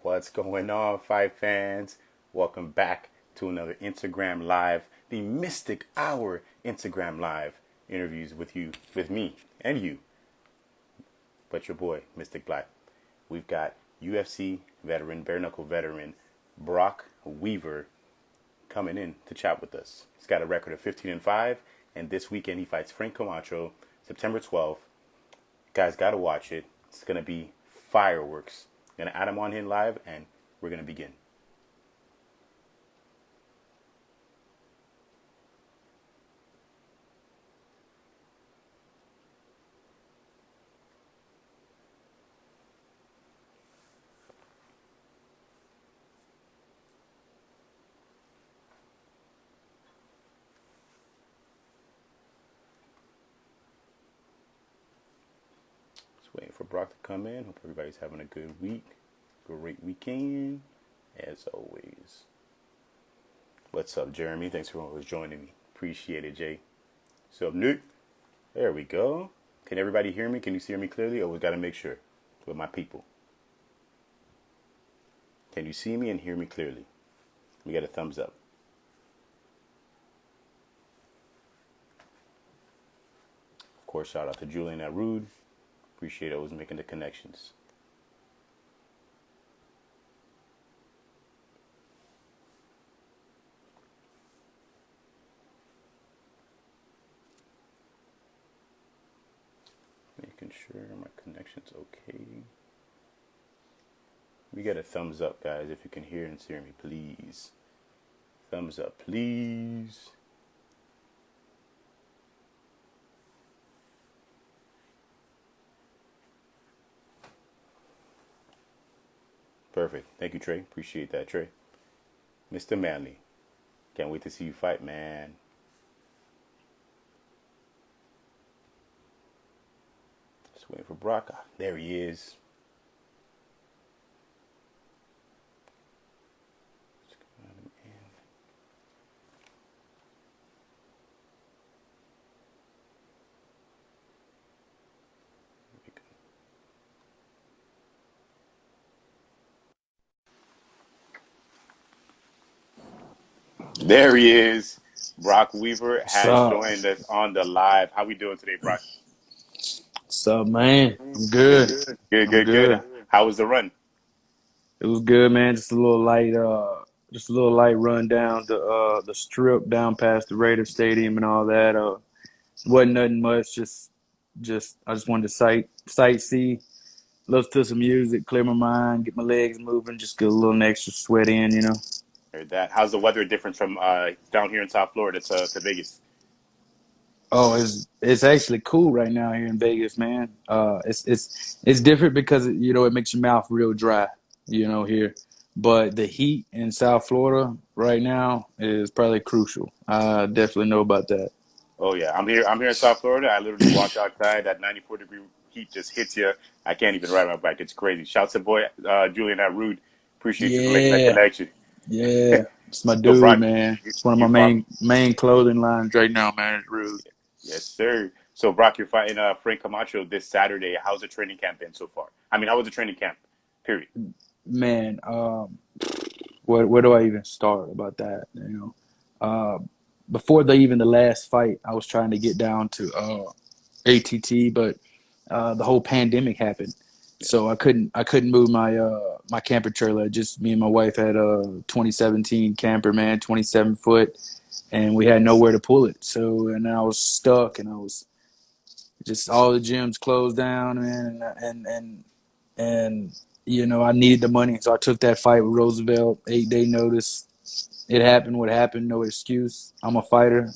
What's going on, fight fans? Welcome back to another Instagram Live, the Mystic Hour Instagram Live interviews with me and you, but your boy, Mystic Black. We've got UFC veteran, bare knuckle veteran, Brok Weaver coming in to chat with us. He's got a record of 15-5, and this weekend he fights Frank Camacho, September 12th. Guys, gotta watch it. It's gonna be fireworks. I'm gonna add him on here live, and we're gonna begin. Just waiting for Brock to come in. Hope everybody's having a good week, great weekend, as always. What's up, Jeremy? Thanks for always joining me. Appreciate it, Jay. What's up, Nick? There we go. Can everybody hear me? Can you hear me clearly? Always got to make sure with my people. Can you see me and hear me clearly? We got a thumbs up. Of course, shout out to Julian at Rude. Appreciate always making the connections. Making sure my connection's okay. We got a thumbs up, guys, if you can hear and see me, please. Thumbs up, please. Perfect. Thank you, Trey. Appreciate that, Trey. Mr. Manley. Can't wait to see you fight, man. Just waiting for Brock. There he is. There he is. Brok Weaver What's has up? joined us on the live. How we doing today, Brock? What's up, man? I'm Good, good. good, I'm good, good. good. How was the run? It was good, man. Just a little light run down the strip down past the Raider Stadium and all that. Wasn't nothing much. Just I just wanted to sightsee, listen to some music, clear my mind, get my legs moving, just get a little extra sweat in. Heard that. How's the weather different from down here in South Florida to Vegas? Oh, it's actually cool right now here in Vegas, man. It's different because it makes your mouth real dry, here. But the heat in South Florida right now is probably crucial. I definitely know about that. Oh yeah, I'm here. I'm here in South Florida. I literally walk outside. That 94-degree heat just hits you. I can't even ride my bike. It's crazy. Shouts to boy Julian at Rude. Appreciate you for making that Yeah, connection. yeah. It's my So dude, Brock, man. It's one of my you fought. main clothing lines right now, man. It's rude. Yes, sir. So Brock, you're fighting Frank Camacho this Saturday. How's the training camp been so far? I mean, how was the training camp? Period. Man, where do I even start about that? Before even the last fight, I was trying to get down to ATT, but the whole pandemic happened, Yeah. so I couldn't move my camper trailer. Just me and my wife had a 2017 camper, man, 27 foot, and we had nowhere to pull it. So and I was stuck, and I was just all the gyms closed down, man, and I needed the money, so I took that fight with Roosevelt, 8-day notice. It happened. What happened? No excuse. I'm a fighter.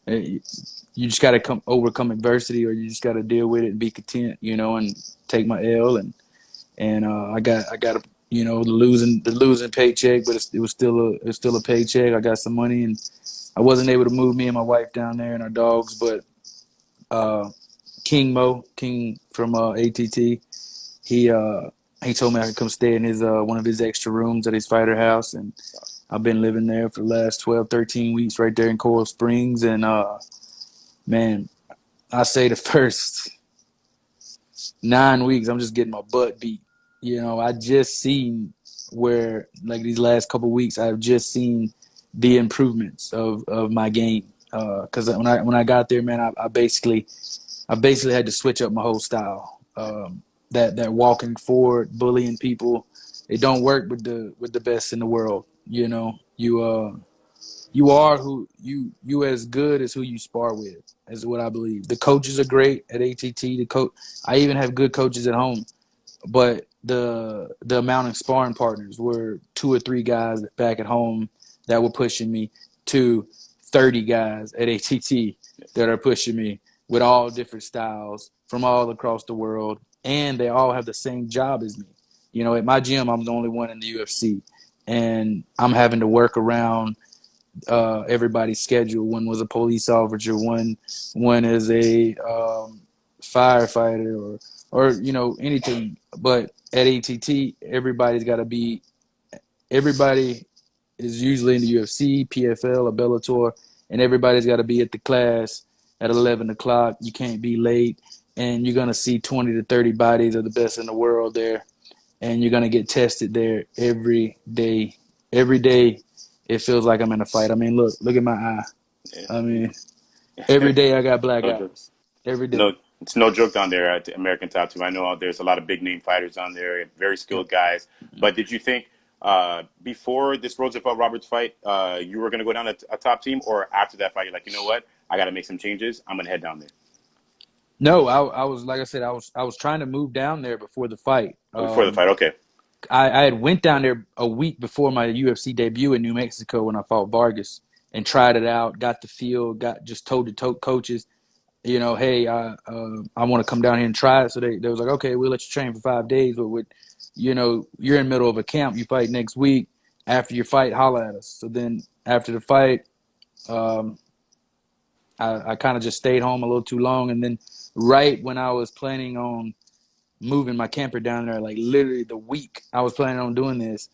Eh, You just got to overcome adversity, or you just got to deal with it and be content, and take my L. And I got the losing paycheck, but it was still a paycheck. I got some money, and I wasn't able to move me and my wife down there and our dogs, but uh, King from ATT, he uh, he told me I could come stay in his one of his extra rooms at his fighter house, and I've been living there for the last 12, 13 weeks right there in Coral Springs. And man, I say the first 9 weeks I'm just getting my butt beat. I just seen where like these last couple weeks I've just seen the improvements of my game. Because when I got there, man, I basically had to switch up my whole style. That walking forward, bullying people, it don't work with the best in the world. You know, you are who you as good as who you spar with, is what I believe. The coaches are great at ATT. I even have good coaches at home, but the amount of sparring partners were two or three guys back at home that were pushing me to 30 guys at ATT that are pushing me with all different styles from all across the world, and they all have the same job as me. You know, at my gym, I'm the only one in the UFC, and I'm having to work around everybody's schedule. One was a police officer, one is a firefighter, or you know, anything. But at ATT, everybody is usually in the UFC, PFL, or Bellator, and everybody's got to be at the class at 11 o'clock. You can't be late, and you're gonna see 20 to 30 bodies of the best in the world there, and you're gonna get tested there every day. Every day, it feels like I'm in a fight. I mean, look at my eye. I mean, every day I got black No joke. eyes. Every day. No, it's no joke down there at American Top Team. I know there's a lot of big name fighters on there, very skilled guys. But did you think before this Roosevelt Roberts fight, you were going to go down a top team, or after that fight, you're like, you know what, I got to make some changes. I'm going to head down there. No, I was like I said, I was trying to move down there before the fight. Oh, before the fight, okay. I had went down there a week before my UFC debut in New Mexico when I fought Vargas and tried it out, got the feel, got just told the coaches, you know, hey, I want to come down here and try it. So they was like, okay, we'll let you train for 5 days, but you know, you're in the middle of a camp, you fight next week. After your fight, holla at us. So then after the fight, um, I kind of just stayed home a little too long, and then right when I was planning on moving my camper down there, like literally the week I was planning on doing this,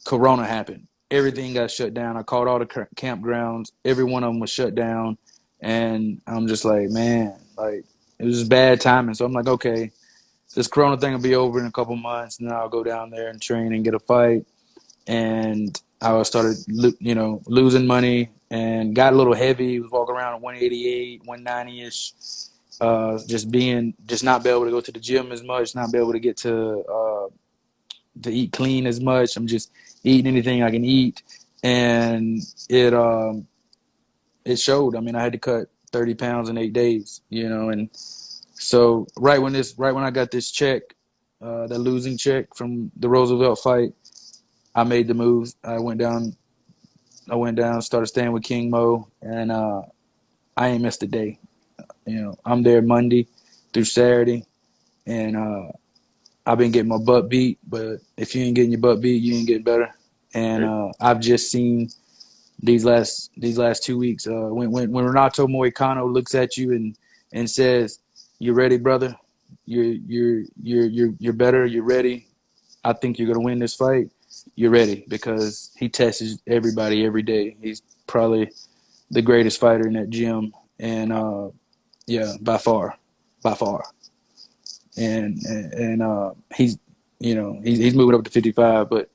Corona happened. Everything got shut down. I called all the campgrounds. Every one of them was shut down. And I'm just like, man, like it was just bad timing. So I'm like, okay, this Corona thing will be over in a couple months, and then I'll go down there and train and get a fight. And I started, you know, losing money and got a little heavy. Was walking around at 188, 190-ish. Just not be able to go to the gym as much, not be able to get to eat clean as much. I'm just eating anything I can eat, and it showed. I mean, I had to cut 30 pounds in 8 days, you know, and so right when I got this check, that losing check from the Roosevelt fight, I made the move. I went down, started staying with King Mo, and I ain't missed a day. You know, I'm there Monday through Saturday, and I've been getting my butt beat, but if you ain't getting your butt beat, you ain't getting better. And I've just seen these last 2 weeks. When Renato Moicano looks at you and says, "You ready, brother? You're better. You're ready. I think you're gonna win this fight. You're ready," because he tests everybody every day. He's probably the greatest fighter in that gym, and yeah, by far. And he's, you know, he's moving up to 55, but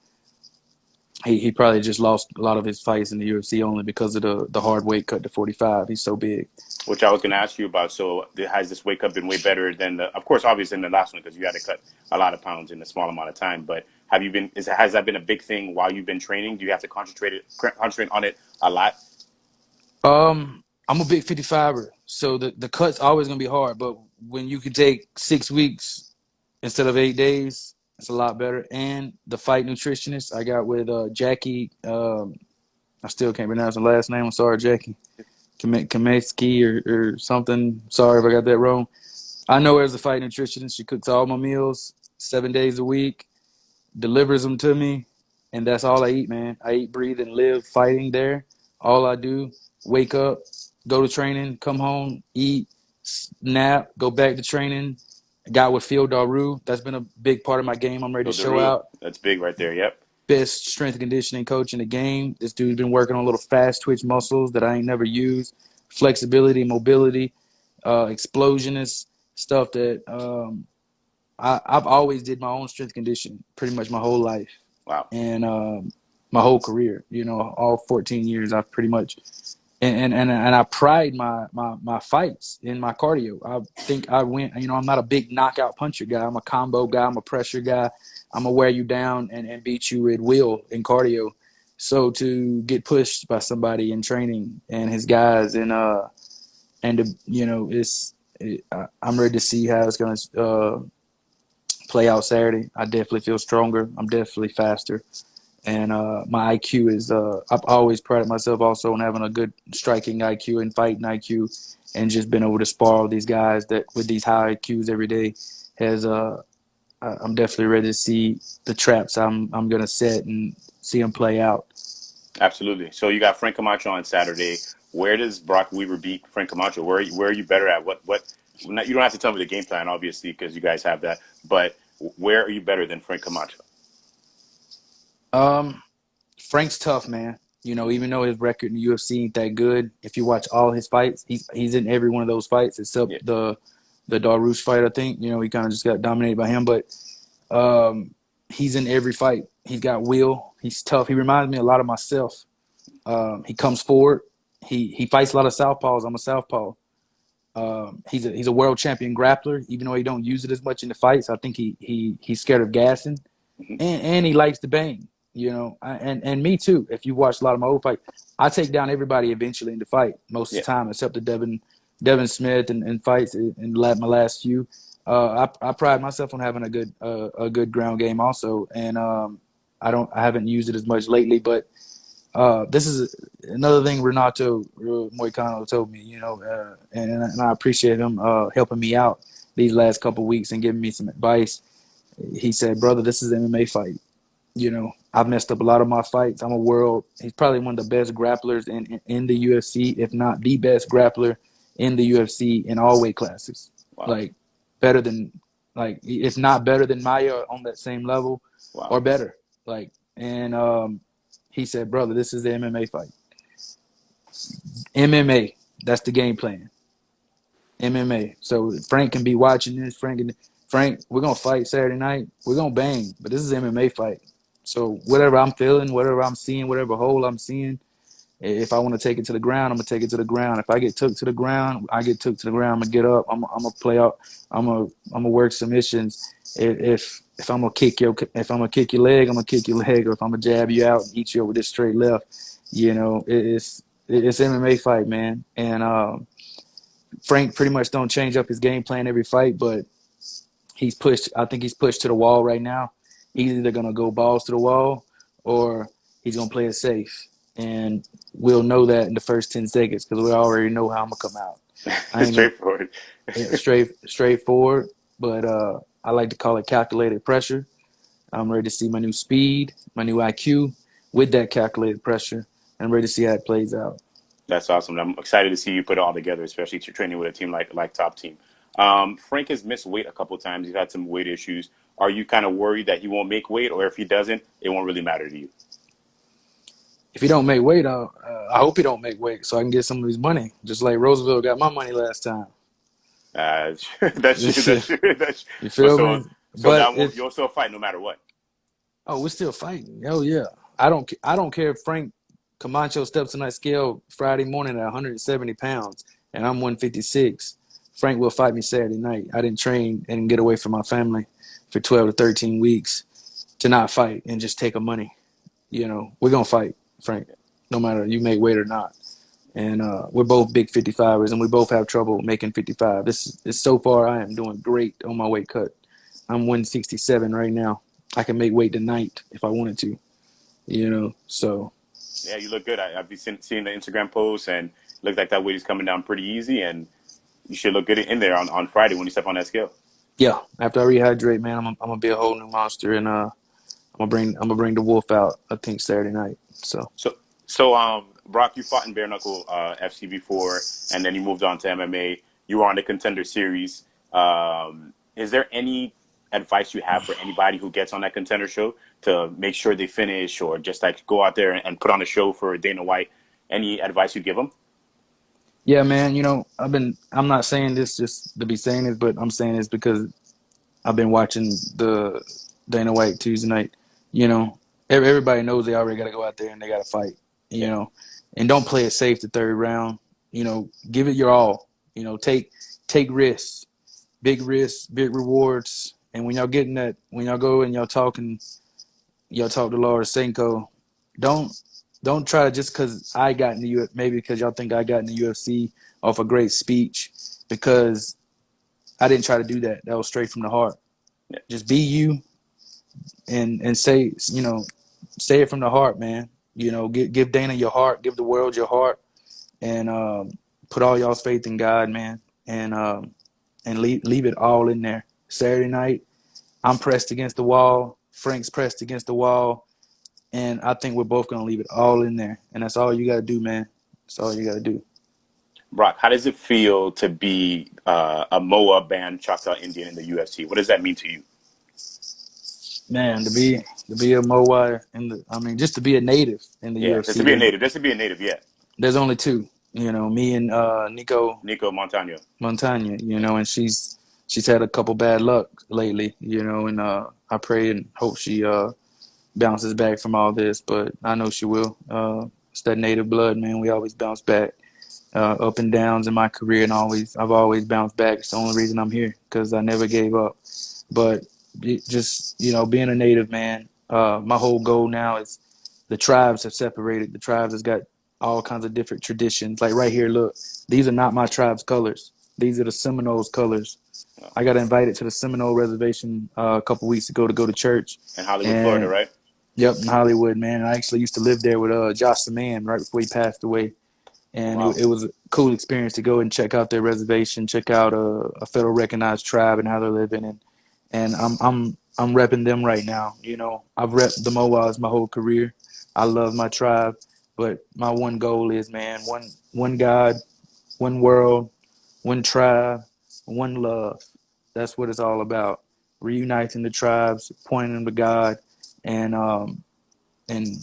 he probably just lost a lot of his fights in the UFC only because of the hard weight cut to 45. He's so big. Which I was going to ask you about. So has this weight cut been way better than of course, obviously in the last one because you had to cut a lot of pounds in a small amount of time. But has that been a big thing while you've been training? Do you have to concentrate on it a lot? I'm a big 55er, so the cut's always gonna be hard. But when you can take 6 weeks instead of 8 days, it's a lot better. And the fight nutritionist I got with Jackie, I still can't pronounce her last name. I'm sorry, Jackie Kametsky or something. Sorry if I got that wrong. I know her as a fight nutritionist. She cooks all my meals 7 days a week, delivers them to me, and that's all I eat, man. I eat, breathe, and live fighting there. All I do, wake up, go to training, come home, eat, nap, go back to training. Got with Phil Daru. That's been a big part of my game. I'm ready So to show Daru, out. that's big right there. Yep. Best strength and conditioning coach in the game. This dude's been working on little fast twitch muscles that I ain't never used. Flexibility, mobility, explosionist stuff that I've always did my own strength conditioning pretty much my whole life. Wow. and my whole career. All 14 years, I've pretty much and I pride my fights in my cardio. I think I went. I'm not a big knockout puncher guy. I'm a combo guy. I'm a pressure guy. I'm gonna wear you down and beat you at will in cardio. So to get pushed by somebody in training and his guys and I'm ready to see how it's gonna play out Saturday. I definitely feel stronger. I'm definitely faster. And my IQ is I've always prided myself also on having a good striking IQ and fighting IQ, and just been able to spar with these guys that with these high IQs every day has I'm definitely ready to see the traps I'm gonna set and see them play out. Absolutely. So you got Frank Camacho on Saturday. Where does Brok Weaver beat Frank Camacho? Where are you better at? You don't have to tell me the game plan, obviously, because you guys have that. But where are you better than Frank Camacho? Frank's tough, man. Even though his record in the UFC ain't that good, if you watch all his fights, he's in every one of those fights except Yeah. the Darush fight. I think he kind of just got dominated by him, but he's in every fight. He's got will. He's tough. He reminds me a lot of myself. He comes forward. He fights a lot of southpaws. I'm a southpaw. He's a world champion grappler, even though he don't use it as much in the fights. I think he's scared of gassing, Hmm. and he likes to bang. And me too. If you watch a lot of my old fight, I take down everybody eventually in the fight most of Yeah. the time, except the Devin Smith and fights in my last few. I pride myself on having a good ground game also, and I haven't used it as much lately, but this is another thing Renato Moicano told me, and I appreciate him helping me out these last couple of weeks and giving me some advice. He said, "Brother, this is an MMA fight. I've messed up a lot of my fights. He's probably one of the best grapplers in the UFC, if not the best grappler in the UFC in all weight classes. Wow. Like better than, like if not better than Maya on that same level, Wow. or better. Like and he said, brother, this is the MMA fight. MMA, that's the game plan. MMA. So Frank can be watching this. Frank, we're gonna fight Saturday night. We're gonna bang, but this is an MMA fight. So whatever I'm feeling, whatever I'm seeing, whatever hole I'm seeing, if I want to take it to the ground, I'm gonna take it to the ground. If I get took to the ground, I get took to the ground. I'm gonna get up. I'm gonna play out. I'm gonna work submissions. If I'm gonna kick your leg, I'm gonna kick your leg. Or if I'm gonna jab you out and eat you over this straight left, it's MMA fight, man. And Frank pretty much don't change up his game plan every fight, but he's pushed. I think he's pushed to the wall right now. He's either gonna go balls to the wall or he's gonna play it safe, and we'll know that in the first 10 seconds because we already know how I'm gonna come out. I ain't gonna Straightforward. straightforward, but I like to call it calculated pressure. I'm ready to see my new speed, my new IQ with that calculated pressure. I'm ready to see how it plays out. That's awesome. I'm excited to see you put it all together, especially to training with a team like Top Team. Frank has missed weight a couple of times. He's had some weight issues. Are you kind of worried that he won't make weight, or if he doesn't, it won't really matter to you? If he don't make weight, I hope he don't make weight so I can get some of his money, just like Roosevelt got my money last time. That's true. That's true. That's You but feel me? so But now if you'll still fight no matter what. we're still fighting. Hell yeah. I don't care if Frank Camacho steps on that scale Friday morning at 170 pounds and I'm 156. Frank will fight me Saturday night. I didn't train and get away from my family for 12 to 13 weeks to not fight and just take a money. We're gonna fight, Frank, no matter you make weight or not. And we're both big 55ers, and we both have trouble making 55. This is so far. I am doing great on my weight cut. I'm 167 right now. I can make weight tonight if I wanted to. So Yeah, you look good. I've been seeing the Instagram posts, and it looks like that weight is coming down pretty easy, and you should look good in there on Friday when you step on that scale. yeah, after I rehydrate, man, I'm gonna be a whole new monster, and I'm gonna bring the wolf out. I think Saturday night. So So, Brock, you fought in bare knuckle FC before, and then you moved on to MMA. You were on the Contender Series. Is there any advice you have for anybody who gets on that Contender show to make sure they finish, or just like go out there and put on a show for Dana White? Any advice you give them? yeah, man, I'm not saying this just to be saying this, but I'm saying this because I've been watching the Dana White Tuesday night. You know, everybody knows they already got to go out there and they got to fight, Yeah. and don't play it safe the third round. Give it your all. Take risks, big rewards. And when y'all getting that, when y'all go and y'all talk to Laura Senko, don't don't try to just because I got in the UFC, maybe because y'all think I got in the UFC off a great speech, because I didn't try to do that. That was straight from the heart. Yeah. Just be you and say, say it from the heart, man. Give Dana your heart, give the world your heart, and put all y'all's faith in God, man, and leave it all in there. Saturday night, I'm pressed against the wall. Frank's pressed against the wall, and I think we're both gonna leave it all in there, and that's all you gotta do, man. That's all you gotta do. Brock, how does it feel to be a Moa banned Choctaw Indian in the UFC? What does that mean to you? Man, to be a Mowai just to be a native in the Yeah, just UFC. to be a native. Just to be a native. Yeah. There's only two. Me and Nico Nico Montano. Montana. Yeah. And she's had a couple bad luck lately. And I pray and hope she bounces back from all this, but I know she will. It's that native blood, man. We always bounce back. Up and downs in my career, and I've always bounced back. It's the only reason I'm here, because I never gave up. But just being a native, man, my whole goal now is the tribes have separated. The tribes has got all kinds of different traditions. Like right here, look, these are not my tribe's colors. These are the Seminoles' colors. No. I got invited to the Seminole Reservation a couple weeks ago to go to church, In Hollywood, Florida, and right? yep, in Hollywood, man. I actually used to live there with Josh Saman right before he passed away, and Wow. it was a cool experience to go and check out their reservation, check out a federal recognized tribe and how they're living, and I'm repping them right now. I've repped the Mowas my whole career. I love my tribe, but my one goal is, man, one God, one world, one tribe, one love. That's what it's all about. Reuniting the tribes, pointing them to God, and and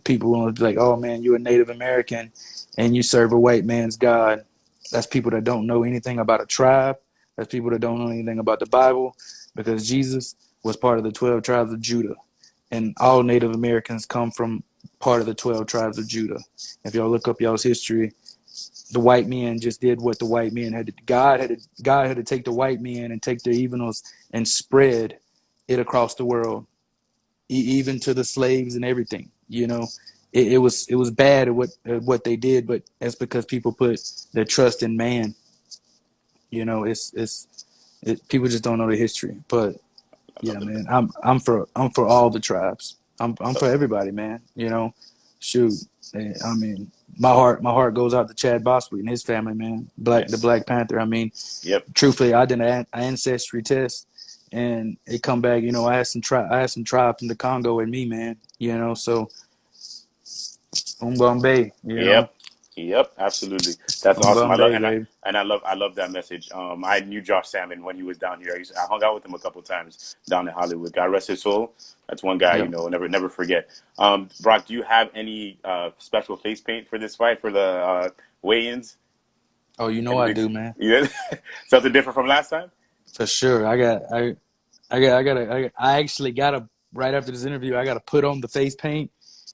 people want to be like, oh man, you're a Native American and you serve a white man's God. That's people that don't know anything about a tribe. That's people that don't know anything about the Bible, because Jesus was part of the 12 tribes of Judah, and all Native Americans come from part of the 12 tribes of Judah. If y'all look up y'all's history, the white men just did what the white men had to. God had to take the white men and take their evilness and spread it across the world, even to the slaves and everything. It was bad at what they did, but that's because people put their trust in man. People just don't know the history. But I love yeah, it. man, I'm for all the tribes. I'm So, for everybody, man. Shoot, I mean, my heart goes out to Chad Boswick and his family, man. The yes. Black Panther. I mean, Yep. truthfully, I did an ancestry test, and it come back. I had some tribes in the Congo in me, man. So Umbombe, Yep. Yep. Absolutely. That's awesome. I love Umbombe, and I baby. and I love that message. I knew Josh Salmon when he was down here. I hung out with him a couple times down in Hollywood. God rest his soul. That's one guy, Yep. never forget. Brock, do you have any special face paint for this fight for the weigh-ins? Oh, you know I Anything? do, man. Yeah. Something different from last time? For sure. I actually gotta, right after this interview, I gotta put on the face paint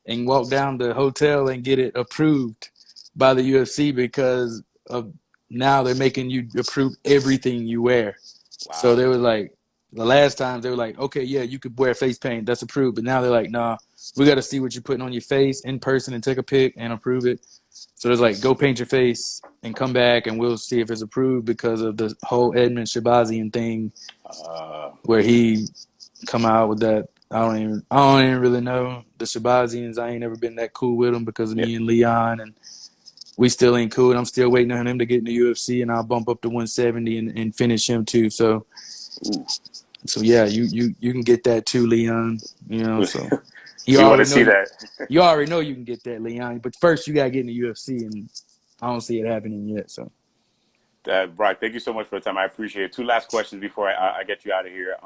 and walk down the hotel and get it approved by the UFC, because of now they're making you approve everything you wear. So Wow. they were like, the last time they were like, okay, yeah, you could wear face paint, that's approved. But now they're like, nah, we got to see what you're putting on your face in person and take a pic and approve it. So there's like, go paint your face and come back and we'll see if it's approved, because of the whole Edmund Shabazian thing where he come out with that. I don't even really know the Shabazians. I ain't never been that cool with them because of Yeah. me and Leon, and we still ain't cool. And I'm still waiting on him to get in the UFC, and I'll bump up to 170 and finish him too. Ooh. So yeah, you can get that too, Leon. So you We want to already know see you that. you already know you can get that, Leon. But first you gotta get in the UFC, and I don't see it happening yet. So Brock, thank you so much for the time. I appreciate it. Two last questions before I get you out of here.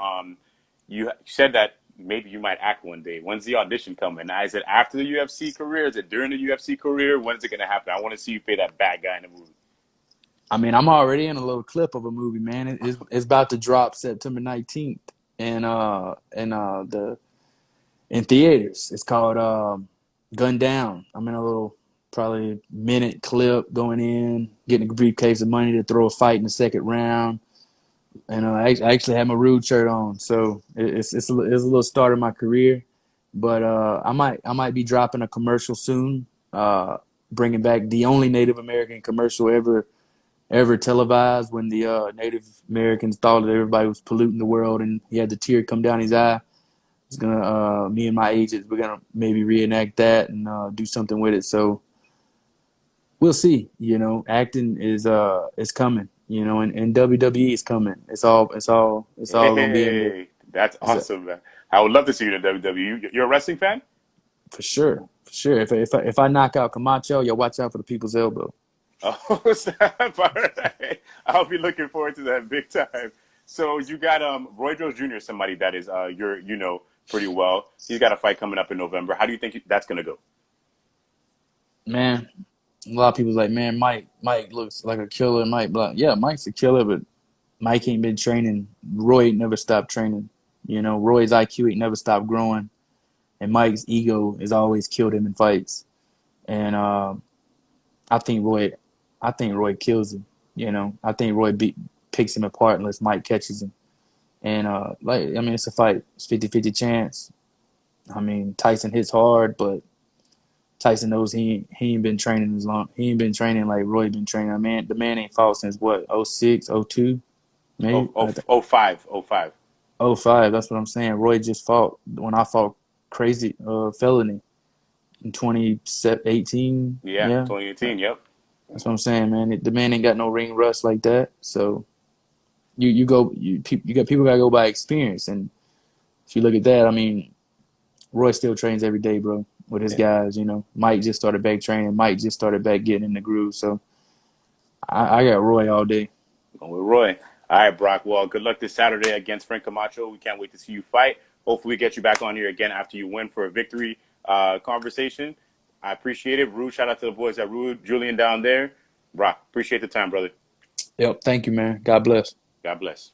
You said that maybe you might act one day. When's the audition coming? Now, is it after the UFC career? Is it during the UFC career? When is it going to happen? I want to see you play that bad guy in the movie. I mean, I'm already in a little clip of a movie, man. It's about to drop September 19th, and the in theaters. It's called Gun Down. I'm in a little probably minute clip going in, getting a briefcase of money to throw a fight in the second round. And I actually had my Rude shirt on, so it's a little start of my career. But I might be dropping a commercial soon, bringing back the only Native American commercial ever televised when the Native Americans thought that everybody was polluting the world, and he had the tear come down his eye. It's gonna me and my agents, we're gonna maybe reenact that and do something with it. So we'll see. Acting is coming. And WWE is coming. It's all gonna be in there. Hey, that's awesome, man. I would love to see you in the WWE. You're a wrestling fan? For sure, for sure. If I knock out Camacho, y'all watch out for the people's elbow. Oh, snap. All right. I'll be looking forward to that big time. So you got Roy Jones Jr., somebody that is pretty well. He's got a fight coming up in November. How do you think that's gonna go? Man, a lot of people's like, man, Mike looks like a killer. Mike, blah. Yeah, Mike's a killer, but Mike ain't been training. Roy ain't never stopped training. Roy's IQ ain't never stopped growing, and Mike's ego has always killed him in fights. And I think Roy, I think Roy kills him. I think Roy picks him apart unless Mike catches him. And it's a fight. It's 50-50 chance. I mean, Tyson hits hard, but Tyson knows he ain't been training as long. He ain't been training like Roy been training. The man ain't fought since what, 06, 02, Oh, maybe? oh, oh, 05, oh, 05. 05, that's what I'm saying. Roy just fought when I fought Crazy Felony in 2018. Yeah, Yeah, 2018. Yep. that's what I'm saying, man. The man ain't got no ring rust like that. So you got people gotta go by experience, and if you look at that, I mean, Roy still trains every day, bro, with his Yeah. guys. Mike just started back training. Mike just started back getting in the groove. So I got Roy all day. Going with Roy. All right, Brock. Well, good luck this Saturday against Frank Camacho. We can't wait to see you fight. Hopefully, get you back on here again after you win for a victory conversation. I appreciate it. Rude, shout out to the boys at Rude, Julian down there. Brock, appreciate the time, brother. Yep. Thank you, man. God bless. God bless.